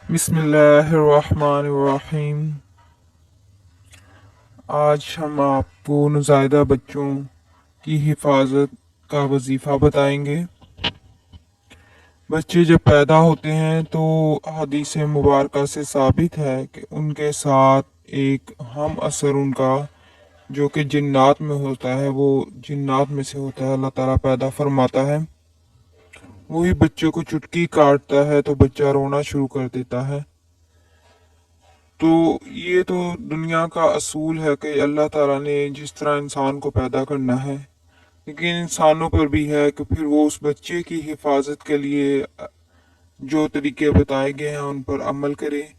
बिस्मिल्लाहिर्रहमानिर्रहीम। आज हम आपको नौज़ायदा बच्चों की हिफाजत का वजीफ़ा बताएंगे। बच्चे जब पैदा होते हैं तो हदीस मुबारक से साबित है कि उनके साथ एक हम असर उनका जो कि जिन्नात में होता है, वो जिन्नात में से होता है, अल्लाह ताला पैदा फरमाता है। वही बच्चे को चुटकी काटता है तो बच्चा रोना शुरू कर देता है। तो ये तो दुनिया का असूल है कि अल्लाह ताला ने जिस तरह इंसान को पैदा करना है, लेकिन इंसानों पर भी है कि फिर वो उस बच्चे की हिफाजत के लिए जो तरीके बताए गए हैं उन पर अमल करे,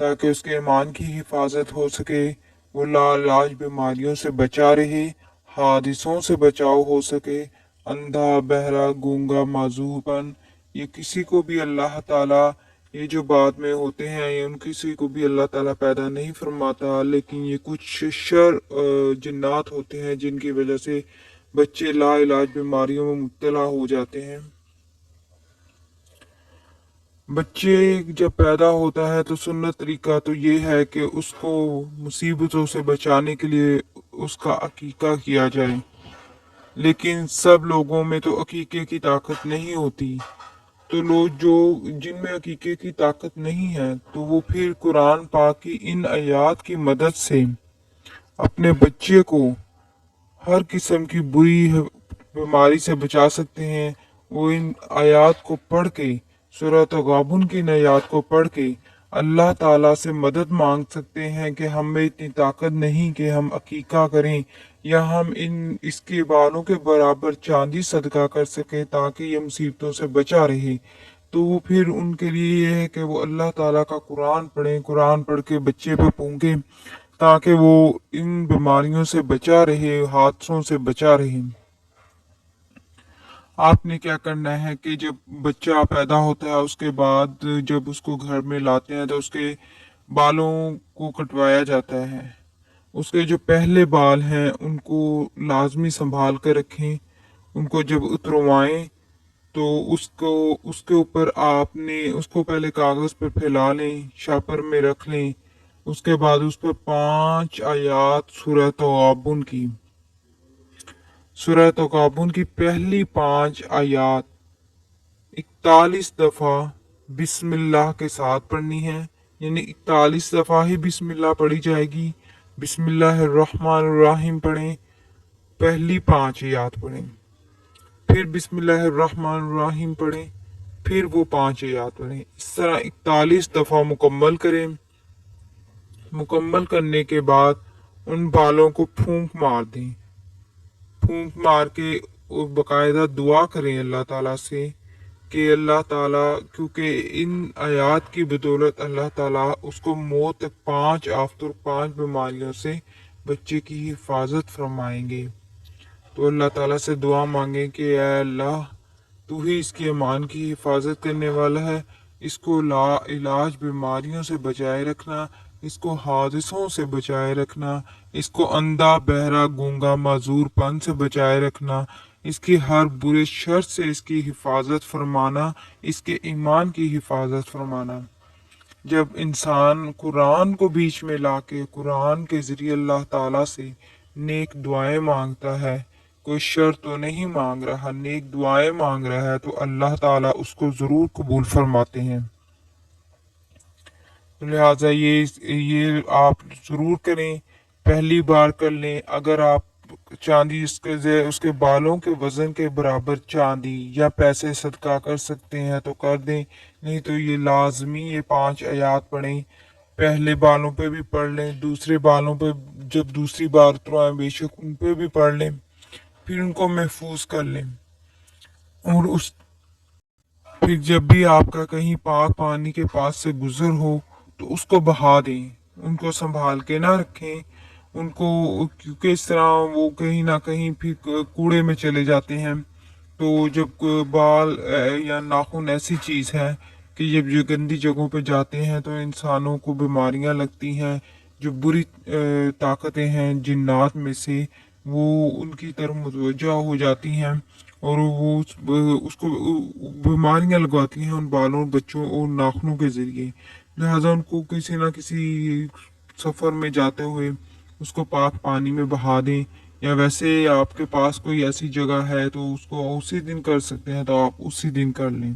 ताकि उसके ईमान की हिफाजत हो सके, वो लाइलाज बीमारियों से बचा रहे, हादिसों से बचाव हो सके। अंधा, बहरा, गूंगा, माजूरपन, ये किसी को भी अल्लाह ताला, ये जो बाद में होते हैं, ये उन किसी को भी अल्लाह ताला पैदा नहीं फरमाता, लेकिन ये कुछ जिन्नात होते हैं जिनकी वजह से बच्चे लाइलाज बीमारियों में मुब्तला हो जाते हैं। बच्चे जब पैदा होता है तो सुन्नत तरीका तो ये है कि उसको मुसीबतों से बचाने के लिए उसका अकीका किया जाए, लेकिन सब लोगों में तो अकीके की ताकत नहीं होती। तो लोग जो जिनमें अकीके की ताकत नहीं है तो वो फिर कुरान पाक की इन आयात की मदद से अपने बच्चे को हर किस्म की बुरी बीमारी से बचा सकते हैं। वो इन आयात को पढ़ के, सूरह तगाबुन की इन आयात को पढ़ के अल्लाह ताला से मदद मांग सकते हैं कि हमें इतनी ताकत नहीं कि हम अकीका करें या हम इन इसके बालों के बराबर चांदी सदका कर सके ताकि ये मुसीबतों से बचा रहे। तो वो फिर उनके लिए ये है कि वो अल्लाह ताला का कुरान पढ़ें, कुरान पढ़ के बच्चे पे पूंगे ताकि वो इन बीमारियों से बचा रहे, हादसों से बचा रहे। आपने क्या करना है कि जब बच्चा पैदा होता है उसके बाद जब उसको घर में लाते हैं तो उसके बालों को कटवाया जाता है। उसके जो पहले बाल हैं उनको लाजमी संभाल कर रखें। उनको जब उतरवाएं तो उसको उसके ऊपर आपने उसको पहले कागज़ पर फैला लें, शापर में रख लें। उसके बाद उस पर 5 आयात सूरह तगाबुन की पहली 5 आयात 41 दफ़ा बिस्मिल्लाह के साथ पढ़नी है, यानी 41 दफ़ा ही बिस्मिल्लाह पढ़ी जाएगी। बिस्मिल्लाहिर्रहमानिर्रहीम पढ़ें, पहली 5 आयात पढ़ें, फिर बिस्मिल्लाहिर्रहमानिर्रहीम पढ़ें, फिर वो 5 आयात पढ़ें। इस तरह 41 दफ़ा मुकम्मल करें। मुकम्मल करने के बाद उन बालों को फूंक मार दें। फूंक मार के बाकायदा दुआ करें अल्लाह ताला से कि अल्लाह ताला, क्योंकि इन आयात की बदौलत अल्लाह ताला उसको मौत तक 5 आफत और 5 बीमारियों से बच्चे की हिफाजत फरमाएंगे। तो अल्लाह ताला से दुआ मांगे कि ऐ अल्लाह, तू ही इसके ईमान की हिफाजत करने वाला है। इसको ला इलाज बीमारियों से बचाए रखना, इसको हादसों से बचाए रखना, इसको अंधा, बहरा, गूंगा, माजूरपन से बचाए रखना, इसकी हर बुरे शर से इसकी हिफाजत फरमाना, इसके ईमान की हिफाजत फरमाना। जब इंसान कुरान को बीच में लाके कुरान के ज़रिए अल्लाह ताला से नेक दुआएं मांगता है, कोई शर तो नहीं मांग रहा, नेक दुआएं मांग रहा है, तो अल्लाह ताला उसको ज़रूर कबूल फरमाते हैं। तो लिहाजा ये आप ज़रूर करें, पहली बार कर लें। अगर आप चांदी उसके बालों के वज़न के बराबर चांदी या पैसे सदका कर सकते हैं तो कर दें, नहीं तो ये लाजमी ये 5 आयात पढ़ें। पहले बालों पे भी पढ़ लें, दूसरे बालों पे जब दूसरी बार उतरवाएं बेशक उन पे भी पढ़ लें, फिर उनको महफूज कर लें। और उस फिर जब भी आपका कहीं पाक पानी के पास से गुजर हो तो उसको बहा दें, उनको संभाल के ना रखें उनको, क्योंकि इस तरह वो कहीं ना कहीं फिर कूड़े में चले जाते हैं। तो जब बाल या नाखून ऐसी चीज़ है कि जब ये गंदी जगहों पे जाते हैं तो इंसानों को बीमारियां लगती हैं। जो बुरी ताकतें हैं जिन्नात में से, वो उनकी तरफ मुतवज्जा हो जाती हैं और वो उसको बीमारियां लगवाती हैं उन बालों, बच्चों और नाखूनों के ज़रिए। लिहाजा उनको किसी ना किसी सफ़र में जाते हुए उसको पाक पानी में बहा दें, या वैसे आपके पास कोई ऐसी जगह है तो उसको उसी दिन कर सकते हैं तो आप उसी दिन कर लें।